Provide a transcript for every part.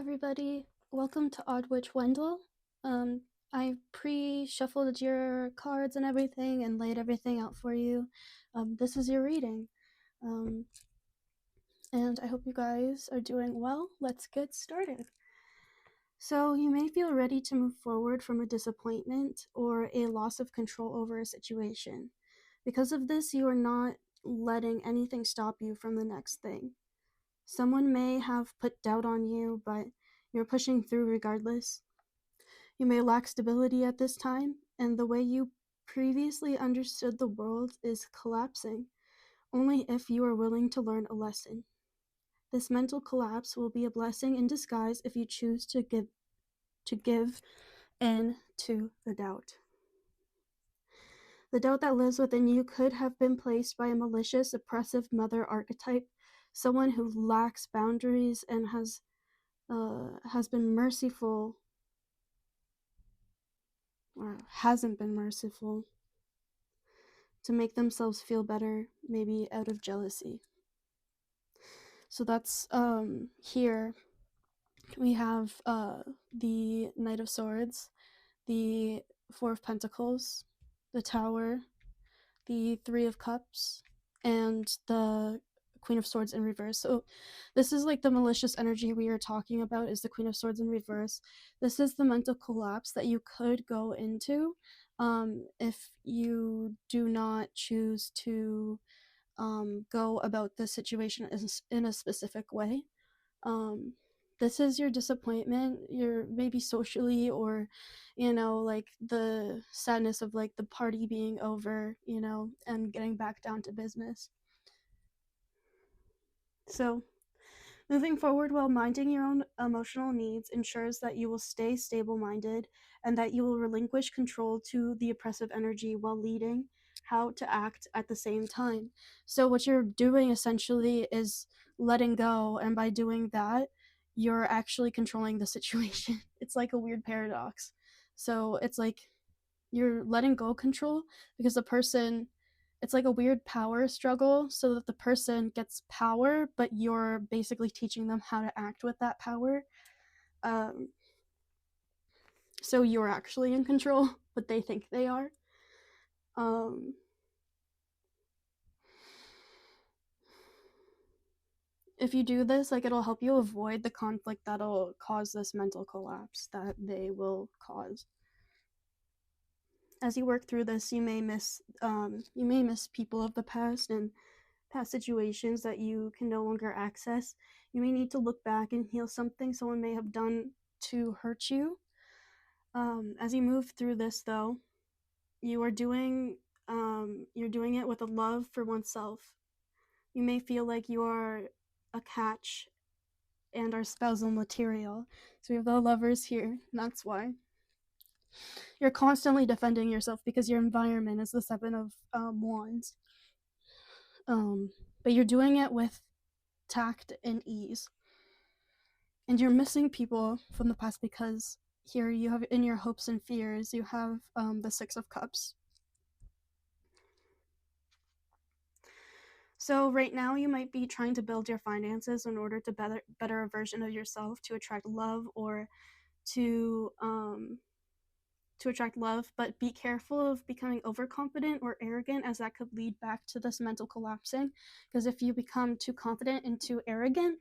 everybody. Welcome to Odd Witch Wendell. Um, I pre-shuffled your cards and everything and laid everything out for you. This is your reading. Um, and I hope you guys are doing well. Let's get started. So, you may feel ready to move forward from a disappointment or a loss of control over a situation. Because of this, you are not letting anything stop you from the next thing. Someone may have put doubt on you, but you're pushing through regardless. You may lack stability at this time, and the way you previously understood the world is collapsing, only if you are willing to learn a lesson. This mental collapse will be a blessing in disguise if you choose to give in to the doubt. The doubt that lives within you could have been placed by a malicious, oppressive mother archetype, someone who lacks boundaries and has been merciful or hasn't been merciful to make themselves feel better, maybe out of jealousy. So that's here we have the Knight of Swords, the Four of Pentacles, the Tower, the Three of Cups, and the Queen of Swords in reverse. So this is like the malicious energy we are talking about, is the Queen of Swords in reverse. This is the mental collapse that you could go into if you do not choose to go about the situation in a specific way. This is your disappointment, your maybe socially, or like the sadness of like the party being over, and getting back down to business. So moving forward while minding your own emotional needs ensures that you will stay stable-minded and that you will relinquish control to the oppressive energy while leading how to act at the same time. So what you're doing essentially is letting go, and by doing that, you're actually controlling the situation. It's like a weird paradox. So it's like you're letting go control because the person, it's like a weird power struggle, so that the person gets power, but you're basically teaching them how to act with that power. So you're actually in control, but they think they are. If you do this, like, it'll help you avoid the conflict that'll cause this mental collapse that they will cause. As you work through this, you may miss people of the past and past situations that you can no longer access. You may need to look back and heal something someone may have done to hurt you. As you move through this, though, you are doing you're doing it with a love for oneself. You may feel like you are a catch and are spousal material. So we have the Lovers here, and that's why. You're constantly defending yourself because your environment is the Seven of Wands. But you're doing it with tact and ease. And you're missing people from the past because here you have, in your hopes and fears, you have the Six of Cups. So right now you might be trying to build your finances in order to better a version of yourself, to attract love, or to attract love, but be careful of becoming overconfident or arrogant, as that could lead back to this mental collapsing. Because if you become too confident and too arrogant,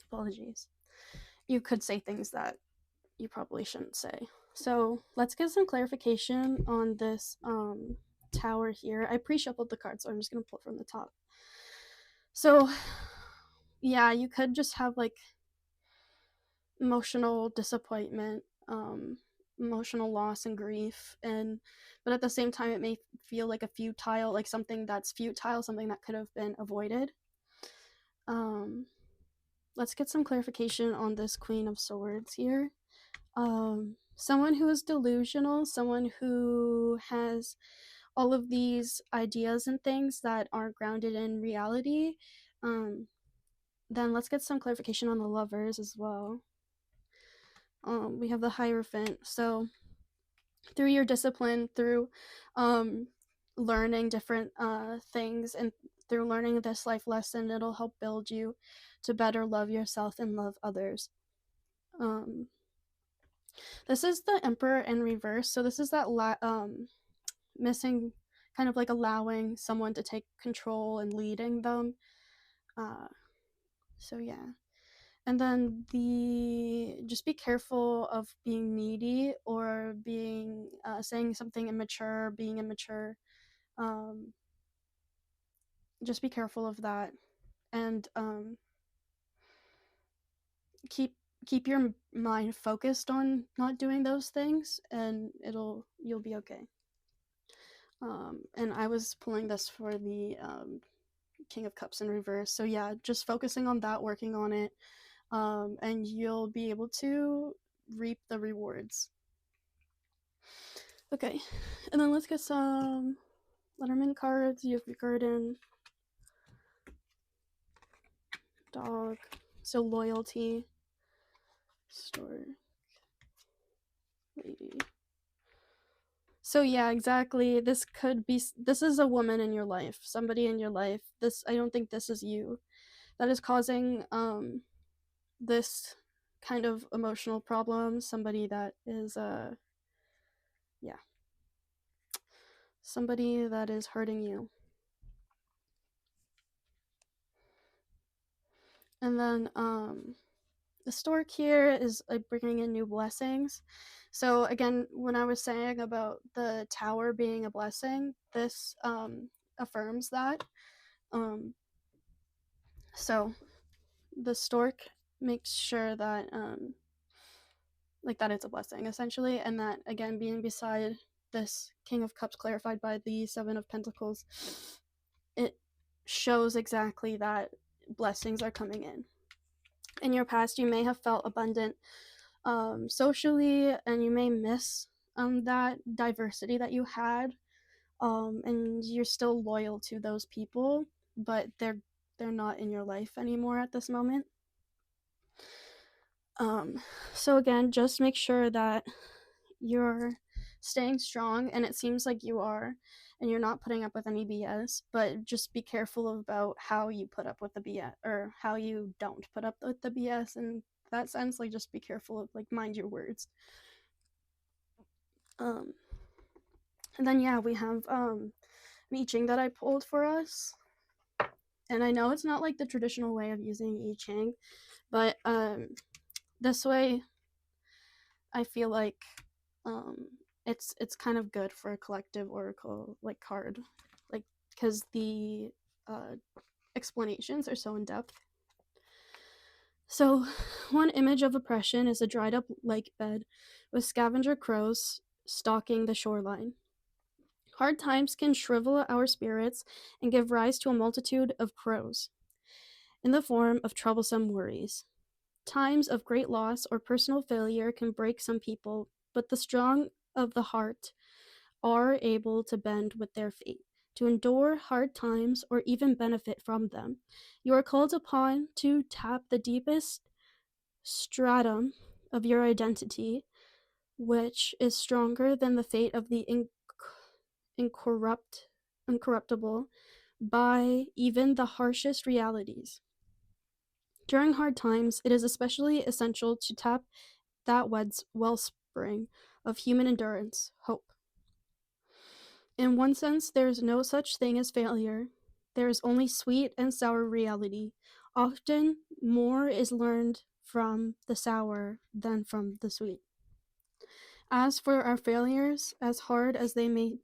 apologies, you could say things that you probably shouldn't say. So let's get some clarification on this Tower here. I pre-shuffled the cards, so I'm just going to pull from the top. So yeah, you could just have like emotional disappointment, emotional loss and grief, but at the same time it may feel like something that's futile, something that could have been avoided. Let's get some clarification on this Queen of Swords here. Someone who is delusional, someone who has all of these ideas and things that aren't grounded in reality. Then let's get some clarification on the Lovers as well. We have the Hierophant. So through your discipline, through learning different things and through learning this life lesson, it'll help build you to better love yourself and love others. This is the Emperor in reverse. So this is that missing, kind of like allowing someone to take control and leading them. So yeah. And then just be careful of being needy or being saying something immature, being immature. Just be careful of that, and keep your mind focused on not doing those things, and you'll be okay. And I was pulling this for the King of Cups in reverse. So yeah, just focusing on that, working on it, and you'll be able to reap the rewards. Okay, and then let's get some Letterman cards. You have your garden, dog, so loyalty, stork, lady. So yeah, exactly. This is a woman in your life, somebody in your life. I don't think this is you. That is causing this kind of emotional problem. Somebody that is yeah. Somebody that is hurting you. And then the stork here is bringing in new blessings. So again, when I was saying about the tower being a blessing, this affirms that. So the stork makes sure that that it's a blessing essentially, and that again, being beside this King of Cups clarified by the Seven of Pentacles, it shows exactly that blessings are coming in. In your past, you may have felt abundant socially, and you may miss that diversity that you had, and you're still loyal to those people, but they're not in your life anymore at this moment. So again, just make sure that you're staying strong, and it seems like you are, and you're not putting up with any BS, but just be careful about how you put up with the BS, or how you don't put up with the BS. In that sense, like, just be careful of, like, mind your words. And then yeah, we have an I Ching that I pulled for us, and I know it's not like the traditional way of using I Ching, but this way I feel like it's kind of good for a collective oracle like card, like, because the explanations are so in depth. So one image of oppression is a dried up lake bed with scavenger crows stalking the shoreline. Hard times can shrivel our spirits and give rise to a multitude of crows in the form of troublesome worries. Times of great loss or personal failure can break some people, but the strong of the heart are able to bend with their fate, to endure hard times or even benefit from them. You are called upon to tap the deepest stratum of your identity, which is stronger than the fate of the incorruptible by even the harshest realities. During hard times, it is especially essential to tap that wellspring of human endurance, hope. In one sense, there is no such thing as failure. There is only sweet and sour reality. Often, more is learned from the sour than from the sweet. As for our failures, as hard as they may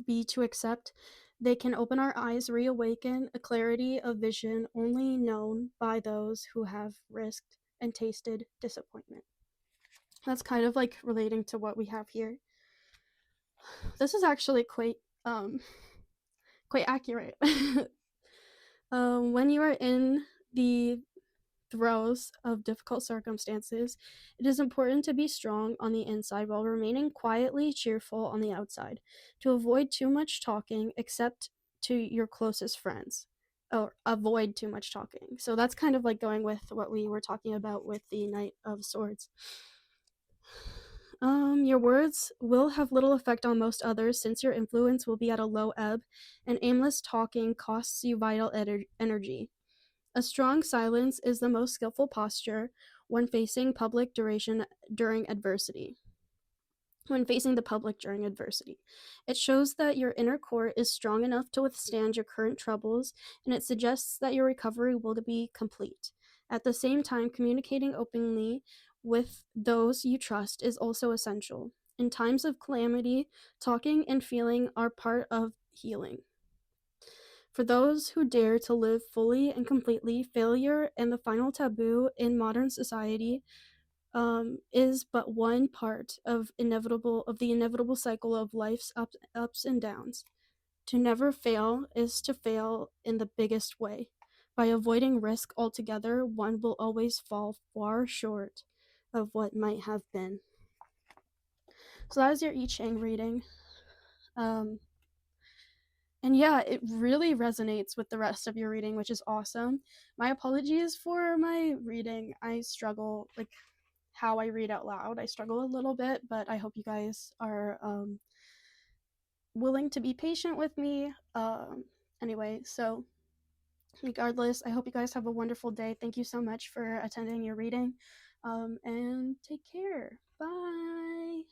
be to accept, they can open our eyes, reawaken a clarity of vision only known by those who have risked and tasted disappointment. That's kind of like relating to what we have here. This is actually quite accurate. When you are in the throes of difficult circumstances, it is important to be strong on the inside while remaining quietly cheerful on the outside, to avoid too much talking except to your closest friends, or avoid too much talking. So that's kind of like going with what we were talking about with the Knight of Swords. Your words will have little effect on most others since your influence will be at a low ebb, and aimless talking costs you vital energy. A strong silence is the most skillful posture when facing public duration during adversity. When facing the public during adversity, it shows that your inner core is strong enough to withstand your current troubles, and it suggests that your recovery will be complete. At the same time, communicating openly with those you trust is also essential. In times of calamity, talking and feeling are part of healing. For those who dare to live fully and completely, failure and the final taboo in modern society is but one part of the inevitable cycle of life's ups and downs. To never fail is to fail in the biggest way. By avoiding risk altogether, one will always fall far short of what might have been. So that is your I Ching reading. Um, and yeah, it really resonates with the rest of your reading, which is awesome. My apologies for my reading. I struggle, like, how I read out loud. I struggle a little bit, but I hope you guys are willing to be patient with me. Anyway, so regardless, I hope you guys have a wonderful day. Thank you so much for attending your reading, and take care. Bye.